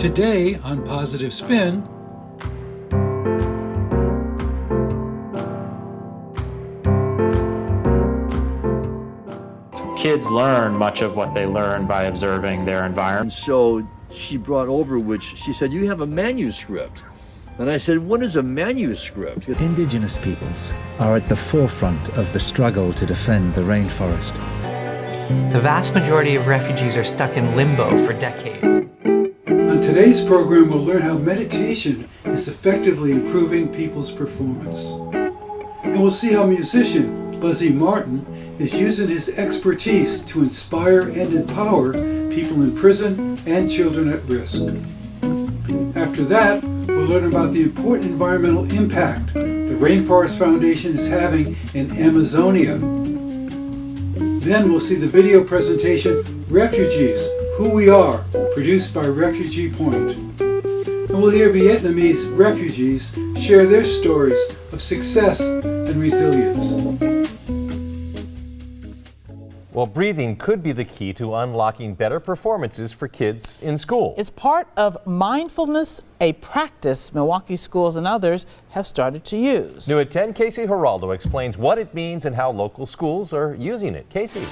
Today on Positive Spin, kids learn much of what they learn by observing their environment. And so she brought over, which she said, you have a manuscript. And I said, what is a manuscript? Indigenous peoples are at the forefront of the struggle to defend the rainforest. The vast majority of refugees are stuck in limbo for decades. On today's program, we'll learn how meditation is effectively improving people's performance. And we'll see how musician Buzzy is using his expertise to inspire and empower people in prison and children at risk. After that, we'll learn about the important environmental impact the Rainforest Foundation is having in Amazonia. Then we'll see the video presentation, Refugees, Who We Are, produced by Refuge Point. And we'll hear Vietnamese refugees share their stories of success and resilience. Well, breathing could be the key to unlocking better performances for kids in school. It's part of mindfulness, a practice Milwaukee schools and others have started to use. New at 10, Casey Geraldo explains what it means and how local schools are using it. Casey.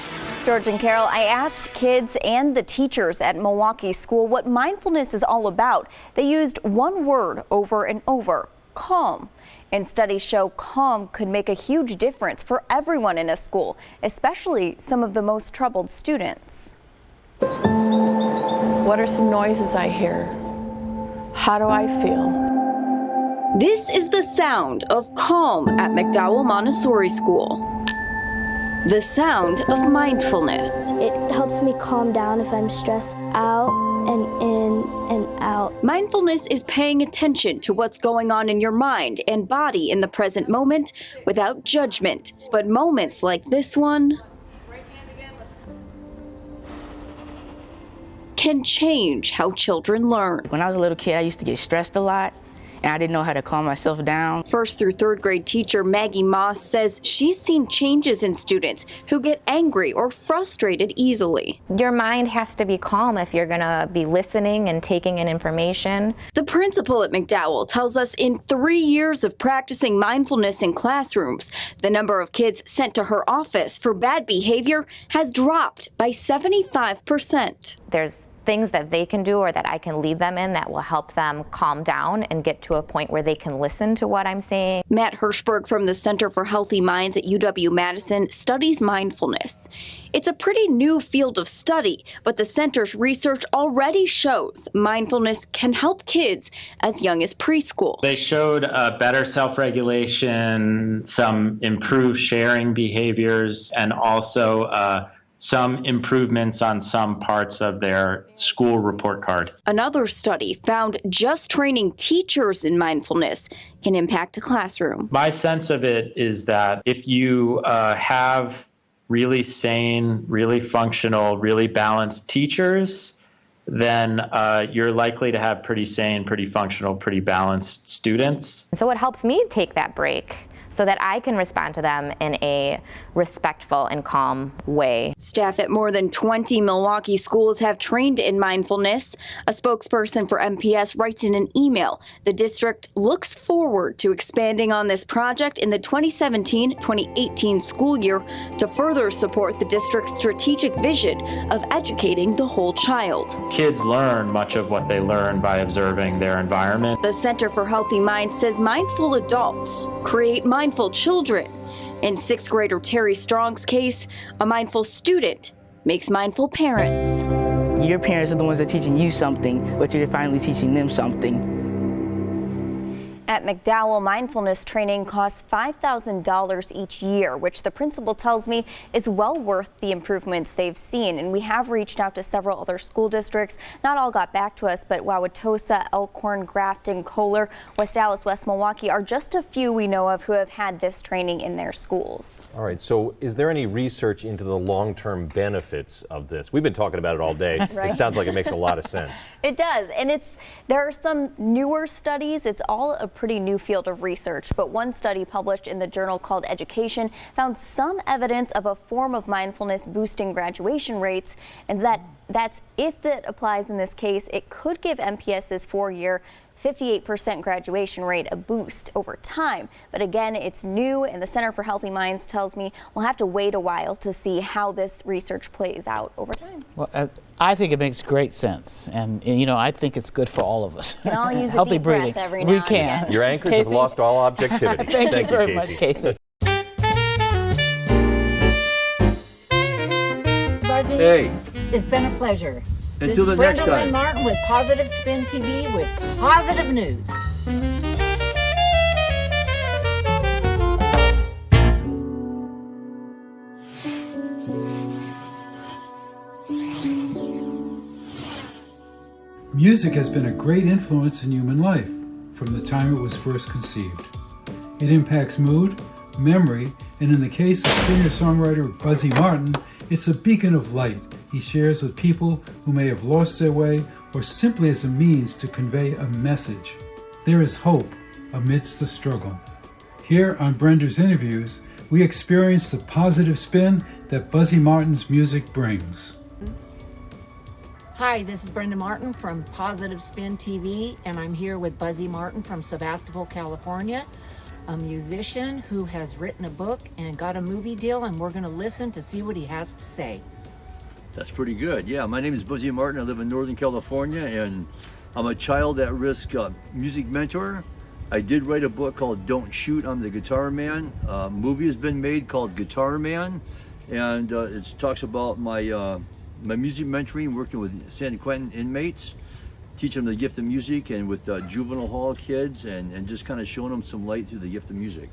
George and Carol, I asked kids and the teachers at Milwaukee School what mindfulness is all about. They used one word over and over: calm. And studies show calm could make a huge difference for everyone in a school, especially some of the most troubled students. What are some noises I hear? How do I feel? This is the sound of calm at McDowell Montessori School. The sound of mindfulness. It helps me calm down if I'm stressed out and in and out. Mindfulness is paying attention to what's going on in your mind and body in the present moment without judgment. But moments like this one can change how children learn. When I was a little kid, I used to get stressed a lot, and I didn't know how to calm myself down. First through third grade teacher Maggie Moss says she's seen changes in students who get angry or frustrated easily. Your mind has to be calm if you're going to be listening and taking in information. The principal at McDowell tells us in 3 years of practicing mindfulness in classrooms, the number of kids sent to her office for bad behavior has dropped by 75%. There's things that they can do or that I can lead them in that will help them calm down and get to a point where they can listen to what I'm saying. Matt Hirschberg from the Center for Healthy Minds at UW-Madison studies mindfulness. It's a pretty new field of study, but the center's research already shows mindfulness can help kids as young as preschool. They showed better self-regulation, some improved sharing behaviors, and also some improvements on some parts of their school report card. Another study found just training teachers in mindfulness can impact a classroom. My sense of it is that if you have really sane, really functional, really balanced teachers, then you're likely to have pretty sane, pretty functional, pretty balanced students. So it helps me take that break so that I can respond to them in a respectful and calm way. Staff at more than 20 Milwaukee schools have trained in mindfulness. A spokesperson for MPS writes in an email, the district looks forward to expanding on this project in the 2017-2018 school year to further support the district's strategic vision of educating the whole child. Kids learn much of what they learn by observing their environment. The Center for Healthy Minds says mindful adults create mindful children. In 6th grader Terry Strong's case, a mindful student makes mindful parents. Your parents are the ones that are teaching you something, but you're finally teaching them something. At McDowell, mindfulness training costs $5,000 each year, which the principal tells me is well worth the improvements they've seen. And we have reached out to several other school districts. Not all got back to us, but Wauwatosa, Elkhorn, Grafton, Kohler, West Dallas, West Milwaukee are just a few we know of who have had this training in their schools. All right, so is there any research into the long-term benefits of this? We've been talking about it all day. Right? It sounds like it makes a lot of sense. It does, and there are some newer studies. It's all a pretty new field of research, but one study published in the journal called Education found some evidence of a form of mindfulness boosting graduation rates, and that's if that applies in this case, it could give MPS's 4-year 58% graduation rate a boost over time. But again, it's new, and the Center for Healthy Minds tells me we'll have to wait a while to see how this research plays out over time. Well, I think it makes great sense, and you know, I think it's good for all of us. And I'll use a Healthy deep breathing. breath every now We and can. again. Your anchors Casey? have lost all objectivity. Thank you very much, Casey. Buzzy, Hey, it's been a pleasure. until the This is next Brenda time. Martin with Positive Spin TV with positive news. Music has been a great influence in human life from the time it was first conceived. It impacts mood, memory, and in the case of singer-songwriter Buzzy Martin, it's a beacon of light he shares with people who may have lost their way or simply as a means to convey a message. There is hope amidst the struggle. Here on Brenda's Interviews, we experience the positive spin that Buzzy Martin's music brings. Hi, this is Brenda Martin from Positive Spin TV, and I'm here with Buzzy Martin from Sebastopol, California, a musician who has written a book and got a movie deal, and we're going to listen to see what he has to say. That's pretty good. Yeah, my name is Buzzy Martin. I live in Northern California, and I'm a child at risk music mentor. I did write a book called Don't Shoot, I'm the Guitar Man. A movie has been made called Guitar Man, and it talks about my music mentoring, working with San Quentin inmates, teaching them the gift of music, and with juvenile hall kids, and just kind of showing them some light through the gift of music.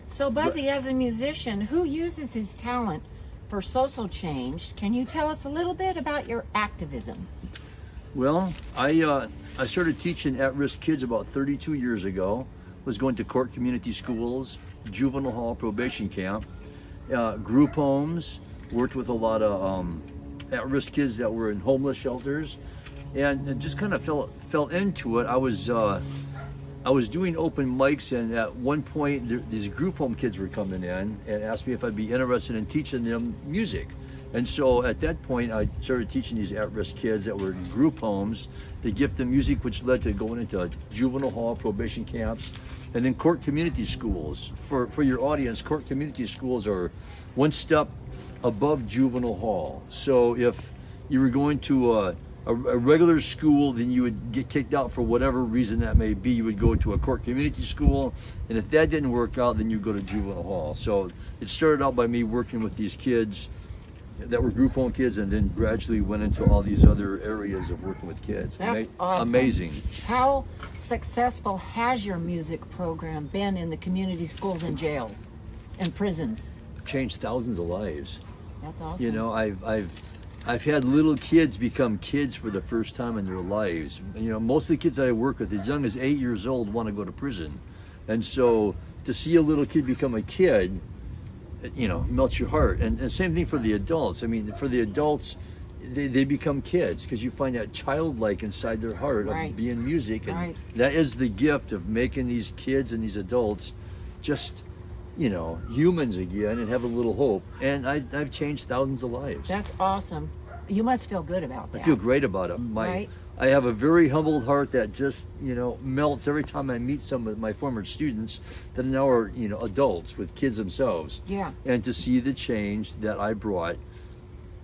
So Buzzy, as a musician who uses his talent for social change, can you tell us a little bit about your activism? Well, I started teaching at-risk kids about 32 years ago. Was going to court community schools, juvenile hall probation camp, group homes, worked with a lot of at-risk kids that were in homeless shelters, and just kind of fell into it. I was doing open mics, and at one point these group home kids were coming in and asked me if I'd be interested in teaching them music. And so at that point, I started teaching these at-risk kids that were in group homes the gift of music, which led to going into juvenile hall probation camps, and then court community schools. For your audience, court community schools are one step above juvenile hall. So if you were going to a regular school, then you would get kicked out for whatever reason that may be. You would go to a court community school, and if that didn't work out, then you go to juvenile hall. So it started out by me working with these kids that were group home kids, and then gradually went into all these other areas of working with kids. That's awesome. Amazing. How successful has your music program been in the community schools and jails and prisons? Changed thousands of lives. That's awesome. You know, I've had little kids become kids for the first time in their lives. You know, most of the kids that I work with, as young as 8 years old, want to go to prison. And so to see a little kid become a kid, you know, melts your heart. And same thing for the adults. I mean, for the adults, they become kids because you find that childlike inside their heart of being music. And that is the gift of making these kids and these adults just, you know, humans again and have a little hope. And I've changed thousands of lives. That's awesome. You must feel good about that. I feel great about it. I have a very humbled heart that just, you know, melts every time I meet some of my former students that now are, you know, adults with kids themselves. Yeah. And to see the change that I brought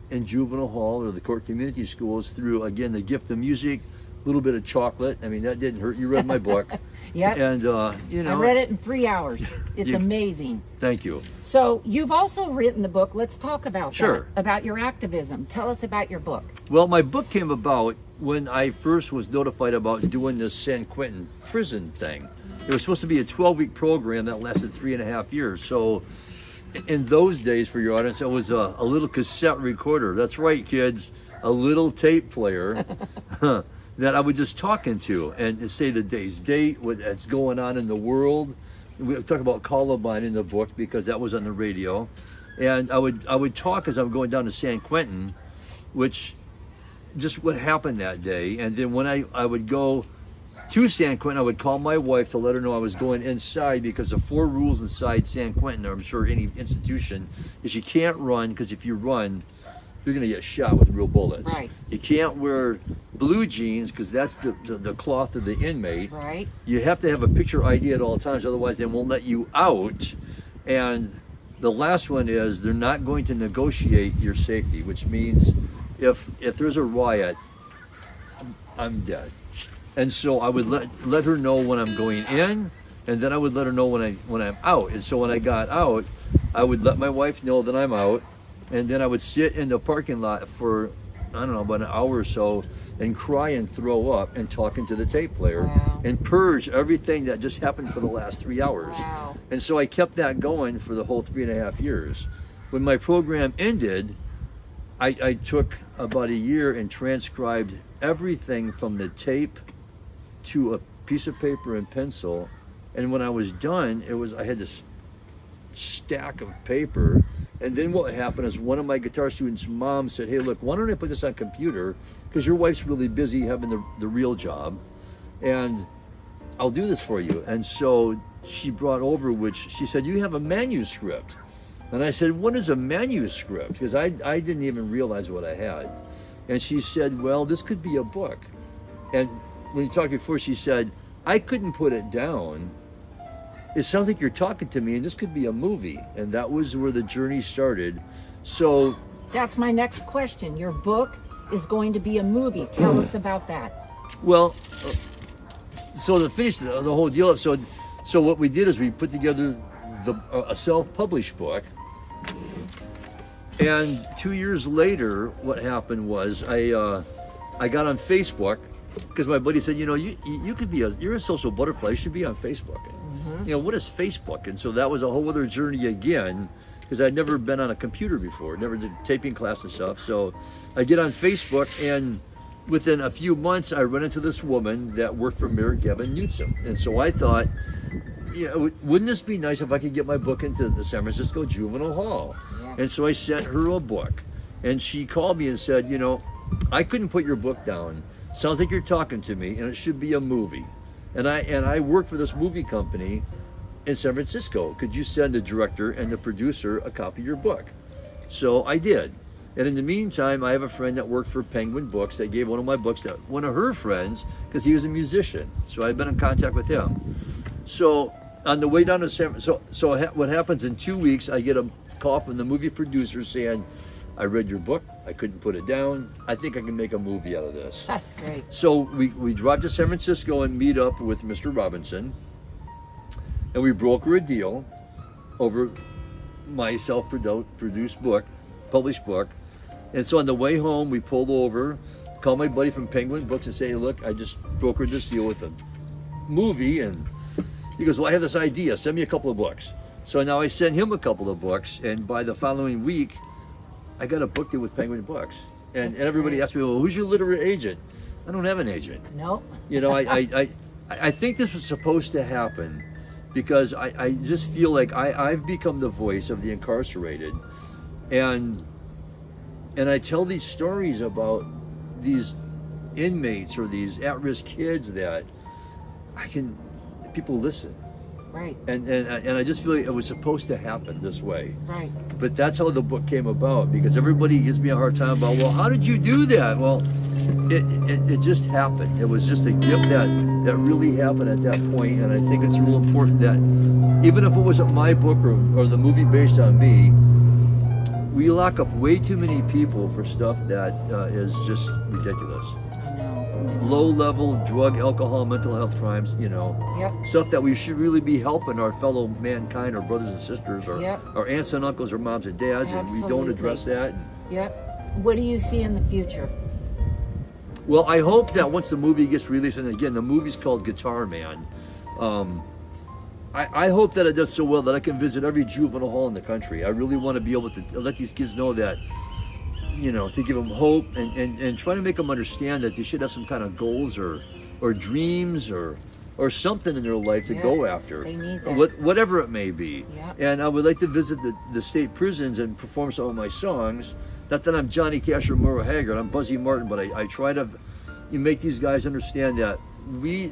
in juvenile hall or the court community schools through, again, the gift of music, a little bit of chocolate. I mean, that didn't hurt. You read my book. Yeah. And, you know. I read it in 3 hours. It's amazing. Thank you. So you've also written the book. Let's talk about Sure. that, about your activism. Tell us about your book. Well, my book came about when I first was notified about doing this San Quentin prison thing. It was supposed to be a 12-week program that lasted 3.5 years. So in those days, for your audience, it was a little cassette recorder. That's right, kids, a little tape player that I would just talk into and say the day's date, what's going on in the world. We talk about Columbine in the book because that was on the radio. And I would talk as I'm going down to San Quentin, which just what happened that day. And then when I would go to San Quentin, I would call my wife to let her know I was going inside, because the 4 rules inside San Quentin, or I'm sure any institution, is you can't run, because if you run, you're going to get shot with real bullets. Right. You can't wear blue jeans, because that's the cloth of the inmate. Right. You have to have a picture ID at all times, otherwise they won't let you out. And the last one is they're not going to negotiate your safety, which means if there's a riot, I'm dead. And so I would let her know when I'm going in, and then I would let her know when I'm out. And so when I got out, I would let my wife know that I'm out, and then I would sit in the parking lot for, I don't know, about an hour or so, and cry and throw up and talk into the tape player. Wow. And purge everything that just happened for the last 3 hours. Wow. And so I kept that going for the whole 3.5 years. When my program ended, I took about a year and transcribed everything from the tape to a piece of paper and pencil. And when I was done, I had this stack of paper. And then what happened is one of my guitar students' mom said, hey, look, why don't I put this on computer? Because your wife's really busy having the real job. And I'll do this for you. And so she brought over, which she said, you have a manuscript. And I said, what is a manuscript? Because I didn't even realize what I had. And she said, well, this could be a book. And when you talked before, she said, I couldn't put it down. It sounds like you're talking to me, and this could be a movie. And that was where the journey started. So that's my next question. Your book is going to be a movie. Tell us about that. Well, so to finish the whole deal, so what we did is we put together a self-published book. And 2 years later, what happened was I got on Facebook, because my buddy said, you know, you could be you're a social butterfly, you should be on Facebook. You know, what is Facebook? And so that was a whole other journey again, because I'd never been on a computer before, never did taping class and stuff. So I get on Facebook, and within a few months, I run into this woman that worked for Mayor Gavin Newsom. And so I thought, you know, wouldn't this be nice if I could get my book into the San Francisco Juvenile Hall? Yeah. And so I sent her a book, and she called me and said, you know, I couldn't put your book down. Sounds like you're talking to me, and it should be a movie. And I work for this movie company in San Francisco. Could you send the director and the producer a copy of your book? So I did. And in the meantime, I have a friend that worked for Penguin Books that gave one of my books to one of her friends, because he was a musician. So I've been in contact with him. So on the way down to San Francisco, what happens in 2 weeks, I get a call from the movie producer saying, I read your book, I couldn't put it down, I think I can make a movie out of this. That's great. So we drive to San Francisco and meet up with Mr. Robinson, and we broker a deal over my self-produced book, published book. And so on the way home, we pulled over, called my buddy from Penguin Books and say, hey, look, I just brokered this deal with a movie. And he goes, well, I have this idea, send me a couple of books. So now I sent him a couple of books, and by the following week, I got a book deal with Penguin Books. And everybody asked me, well, who's your literary agent? I don't have an agent. No. You know, I think this was supposed to happen, because I just feel like I've become the voice of the incarcerated. And I tell these stories about these inmates or these at-risk kids that people listen. Right. And I just feel like it was supposed to happen this way. Right. But that's how the book came about, because everybody gives me a hard time about, well, how did you do that? Well, it just happened. It was just a gift that really happened at that point. And I think it's real important that even if it wasn't my book or the movie based on me, we lock up way too many people for stuff that is just ridiculous. Low-level drug, alcohol, mental health crimes, you know, stuff that we should really be helping our fellow mankind, our brothers and sisters, or our aunts and uncles, or moms and dads, and we don't address that. What do you see in the future? Well, I hope that once the movie gets released, and again, the movie's called Guitar Man, I hope that it does so well that I can visit every juvenile hall in the country. I really want to be able to let these kids know that, you know, to give them hope and try to make them understand that they should have some kind of goals or dreams or something in their life to go after. They need that. Whatever it may be. And I would like to visit the state prisons and perform some of my songs. Not that I'm Johnny Cash or Merle Haggard, I'm Buzzy Martin, but I try to make these guys understand that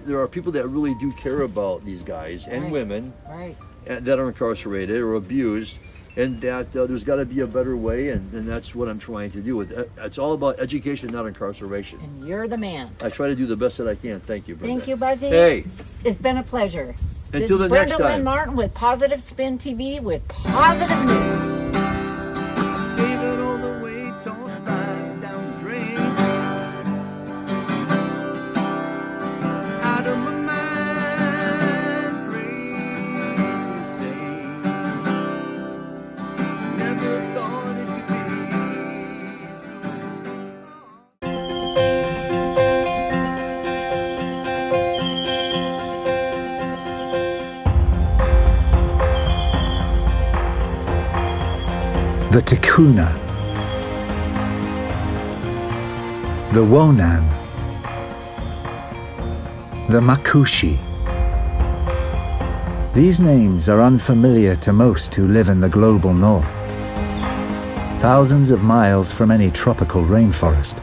there are people that really do care about these guys and women Right. that are incarcerated or abused, and that there's got to be a better way, and that's what I'm trying to do. It's all about education, not incarceration. And you're the man. I try to do the best that I can. Thank you, Brenda. Thank you, Buzzy. Hey. It's been a pleasure. Until the this is next Brenda time. Lynn Martin with Positive Spin TV with positive news. The Tikuna, the Wonan, the Makushi. These names are unfamiliar to most who live in the global north, thousands of miles from any tropical rainforest.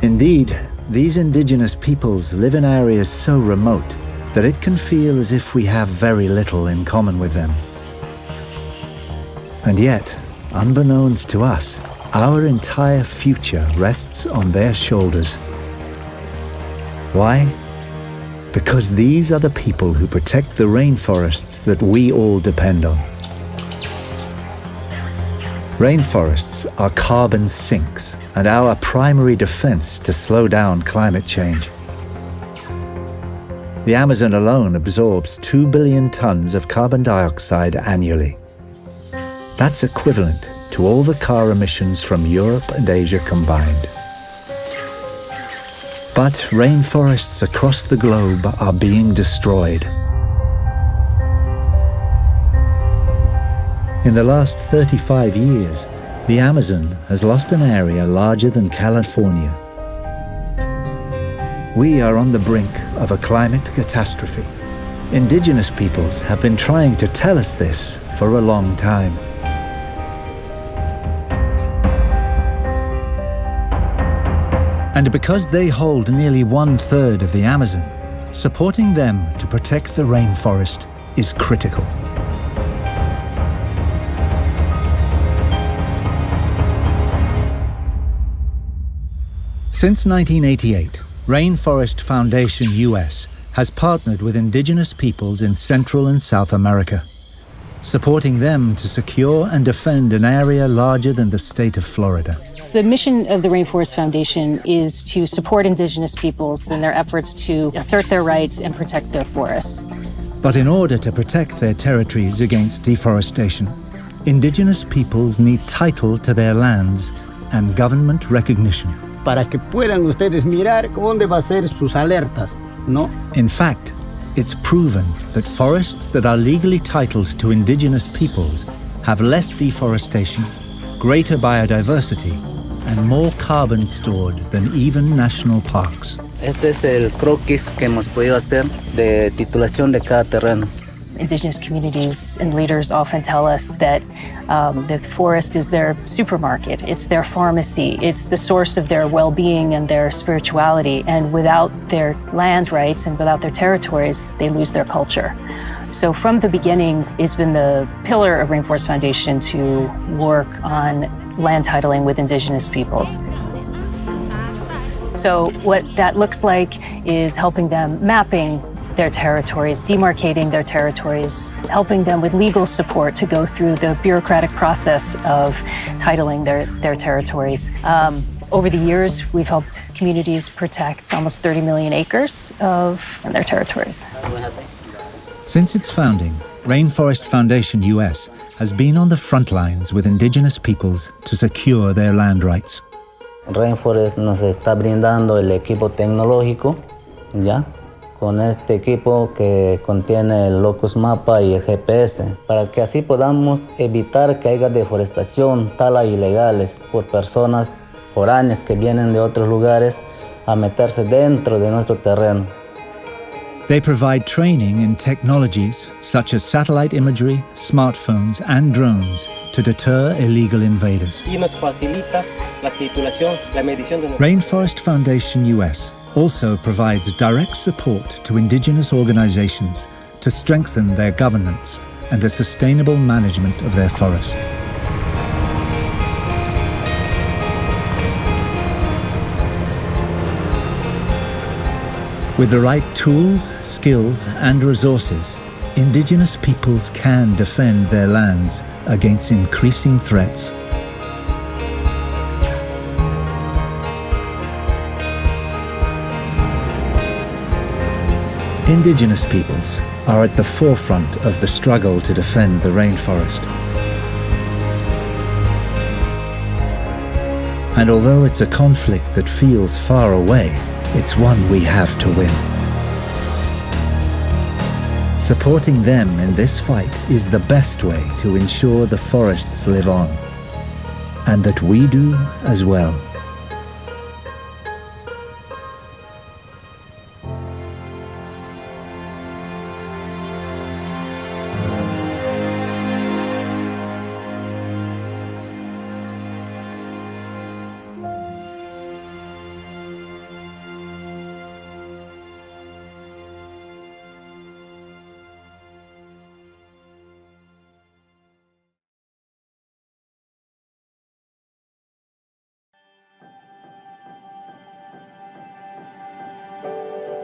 Indeed, these indigenous peoples live in areas so remote that it can feel as if we have very little in common with them. And yet, unbeknownst to us, our entire future rests on their shoulders. Why? Because these are the people who protect the rainforests that we all depend on. Rainforests are carbon sinks and our primary defense to slow down climate change. The Amazon alone absorbs 2 billion tons of carbon dioxide annually. That's equivalent to all the car emissions from Europe and Asia combined. But rainforests across the globe are being destroyed. In the last 35 years, the Amazon has lost an area larger than California. We are on the brink of a climate catastrophe. Indigenous peoples have been trying to tell us this for a long time. And because they hold nearly 1/3 of the Amazon, supporting them to protect the rainforest is critical. Since 1988, Rainforest Foundation US has partnered with indigenous peoples in Central and South America, supporting them to secure and defend an area larger than the state of Florida. The mission of the Rainforest Foundation is to support indigenous peoples in their efforts to assert their rights and protect their forests. But in order to protect their territories against deforestation, indigenous peoples need title to their lands and government recognition. Para que puedan ustedes mirar dónde va a ser sus alertas, ¿no? In fact, it's proven that forests that are legally titled to indigenous peoples have less deforestation, greater biodiversity, and more carbon stored than even national parks. Este es el croquis que hemos podido hacer de titulación de cada terreno. Indigenous communities and leaders often tell us that the forest is their supermarket, it's their pharmacy, it's the source of their well-being and their spirituality, and without their land rights and without their territories, they lose their culture. So from the beginning, it's been the pillar of Rainforest Foundation to work on land titling with indigenous peoples. So what that looks like is helping them mapping their territories, demarcating their territories, helping them with legal support to go through the bureaucratic process of titling their territories. Over the years, we've helped communities protect almost 30 million acres of their territories. Since its founding, Rainforest Foundation US has been on the front lines with indigenous peoples to secure their land rights. Rainforest nos está brindando el equipo tecnológico, ¿ya? Con este equipo que contiene el locus mapa y el GPS, para que así podamos evitar que haya deforestación, tala ilegales por personas foráneas que vienen de otros lugares a meterse dentro de nuestro terreno. They provide training in technologies such as satellite imagery, smartphones, and drones to deter illegal invaders. Rainforest Foundation US also provides direct support to indigenous organizations to strengthen their governance and the sustainable management of their forests. With the right tools, skills, and resources, indigenous peoples can defend their lands against increasing threats. Indigenous peoples are at the forefront of the struggle to defend the rainforest. And although it's a conflict that feels far away, it's one we have to win. Supporting them in this fight is the best way to ensure the forests live on, and that we do as well.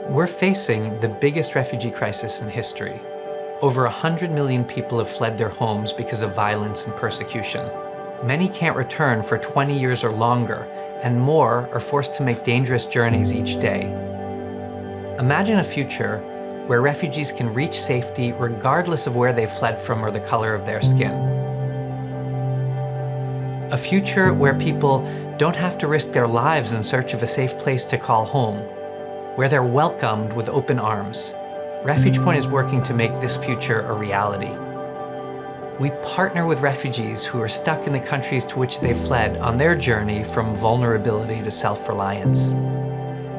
We're facing the biggest refugee crisis in history. Over 100 million people have fled their homes because of violence and persecution. Many can't return for 20 years or longer, and more are forced to make dangerous journeys each day. Imagine a future where refugees can reach safety regardless of where they fled from or the color of their skin. A future where people don't have to risk their lives in search of a safe place to call home, where they're welcomed with open arms. Refuge Point is working to make this future a reality. We partner with refugees who are stuck in the countries to which they fled on their journey from vulnerability to self-reliance.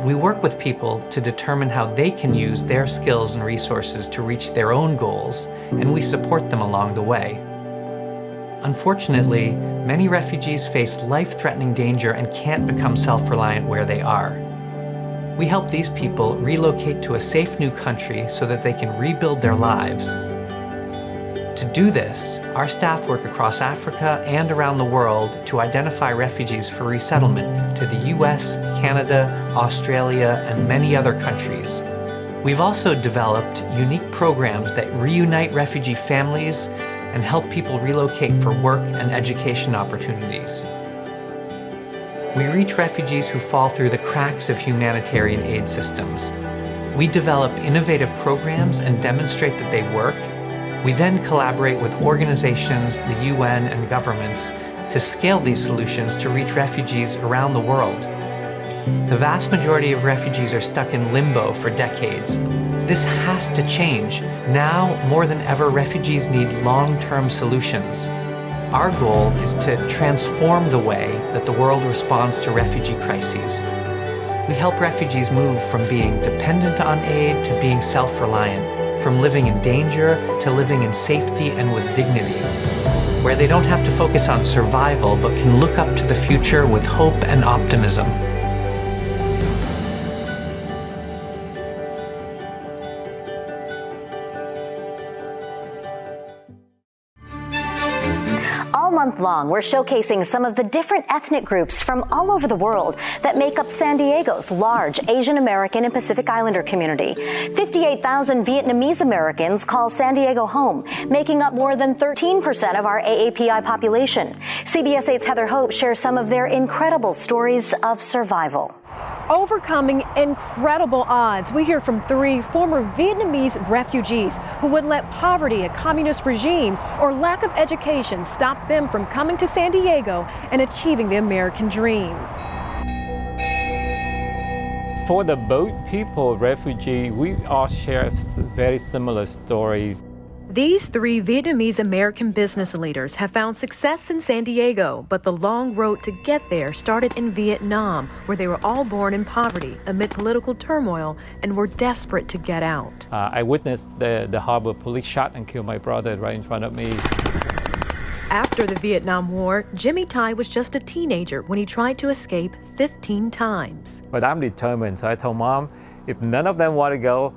We work with people to determine how they can use their skills and resources to reach their own goals, and we support them along the way. Unfortunately, many refugees face life-threatening danger and can't become self-reliant where they are. We help these people relocate to a safe new country so that they can rebuild their lives. To do this, our staff work across Africa and around the world to identify refugees for resettlement to the US, Canada, Australia, and many other countries. We've also developed unique programs that reunite refugee families and help people relocate for work and education opportunities. We reach refugees who fall through the cracks of humanitarian aid systems. We develop innovative programs and demonstrate that they work. We then collaborate with organizations, the UN, and governments to scale these solutions to reach refugees around the world. The vast majority of refugees are stuck in limbo for decades. This has to change. Now, more than ever, refugees need long-term solutions. Our goal is to transform the way that the world responds to refugee crises. We help refugees move from being dependent on aid to being self-reliant, from living in danger to living in safety and with dignity, where they don't have to focus on survival but can look up to the future with hope and optimism. All month long, we're showcasing some of the different ethnic groups from all over the world that make up San Diego's large Asian American and Pacific Islander community. 58,000 Vietnamese Americans call San Diego home, making up more than 13% of our AAPI population. CBS 8's Heather Hope shares some of their incredible stories of survival. Overcoming incredible odds. We hear from 3 former Vietnamese refugees who wouldn't let poverty, a communist regime, or lack of education stop them from coming to San Diego and achieving the American dream. For the boat people, refugee, we all share very similar stories. These three Vietnamese American business leaders have found success in San Diego, but the long road to get there started in Vietnam, where they were all born in poverty amid political turmoil and were desperate to get out. I witnessed the harbor police shot and killed my brother right in front of me. After the Vietnam War, Jimmy Tai was just a teenager when he tried to escape 15 times. But I'm determined, so I told Mom, if none of them want to go,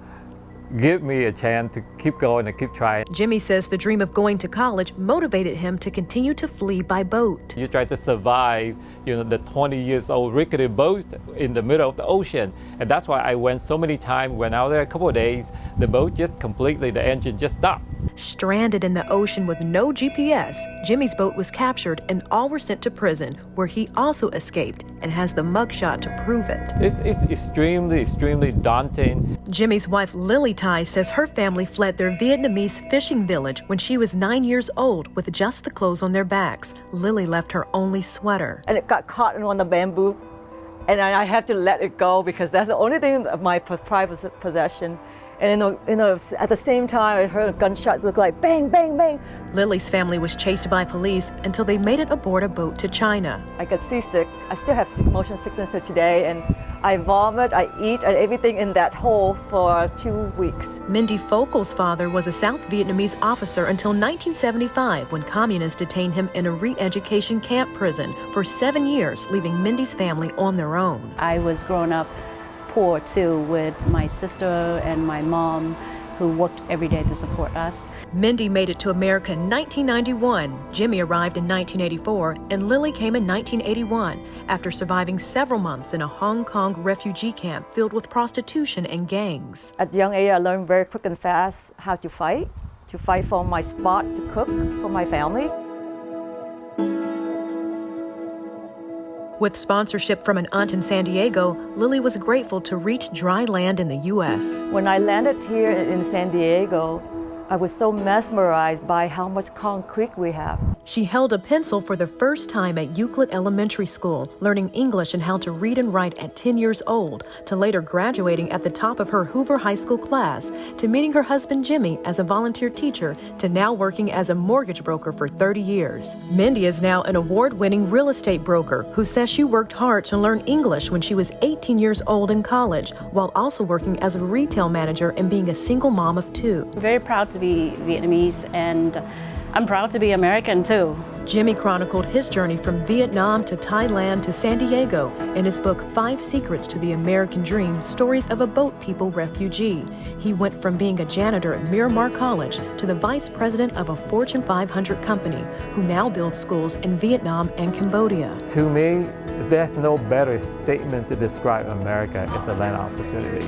give me a chance to keep going and keep trying. Jimmy says the dream of going to college motivated him to continue to flee by boat. You try to survive, the 20 years old rickety boat in the middle of the ocean. And that's why I went so many times. When I was there a couple of days, the boat just completely, the engine just stopped. Stranded in the ocean with no GPS, Jimmy's boat was captured and all were sent to prison, where he also escaped and has the mugshot to prove it. It's extremely daunting. Jimmy's wife Lily Tai says her family fled their Vietnamese fishing village when she was 9 years old with just the clothes on their backs. Lily left her only sweater. And it got caught on the bamboo, and I have to let it go because that's the only thing of my private possession. And at the same time, I heard gunshots look like bang, bang, bang. Lily's family was chased by police until they made it aboard a boat to China. I got seasick. I still have motion sickness to today, and I vomit, I eat, and everything in that hole for 2 weeks. Mindy Fokel's father was a South Vietnamese officer until 1975 when communists detained him in a re-education camp prison for 7 years, leaving Mindy's family on their own. I was growing up poor too, with my sister and my mom who worked every day to support us. Mindy made it to America in 1991. Jimmy arrived in 1984, and Lily came in 1981 after surviving several months in a Hong Kong refugee camp filled with prostitution and gangs. At a young age, I learned very quick and fast how to fight for my spot to cook for my family. With sponsorship from an aunt in San Diego, Lily was grateful to reach dry land in the U.S. When I landed here in San Diego, I was so mesmerized by how much concrete we have. She held a pencil for the first time at Euclid Elementary School, learning English and how to read and write at 10 years old, to later graduating at the top of her Hoover High School class, to meeting her husband Jimmy as a volunteer teacher, to now working as a mortgage broker for 30 years. Mindy is now an award-winning real estate broker who says she worked hard to learn English when she was 18 years old in college, while also working as a retail manager and being a single mom of 2. I'm very proud to be Vietnamese, and I'm proud to be American too. Jimmy chronicled his journey from Vietnam to Thailand to San Diego in his book 5 Secrets to the American Dream, Stories of a Boat People Refugee. He went from being a janitor at Miramar College to the vice president of a Fortune 500 company who now builds schools in Vietnam and Cambodia. To me, there's no better statement to describe America as the land of opportunity.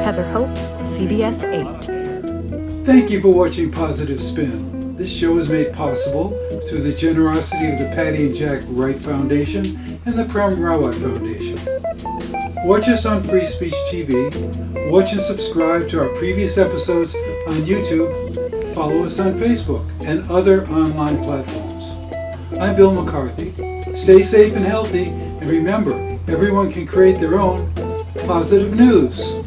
Heather Hope, CBS 8. Thank you for watching Positive Spin. This show is made possible through the generosity of the Patty and Jack Wright Foundation and the Prem Rawat Foundation. Watch us on Free Speech TV. Watch and subscribe to our previous episodes on YouTube. Follow us on Facebook and other online platforms. I'm Bill McCarthy. Stay safe and healthy, and remember, everyone can create their own positive news.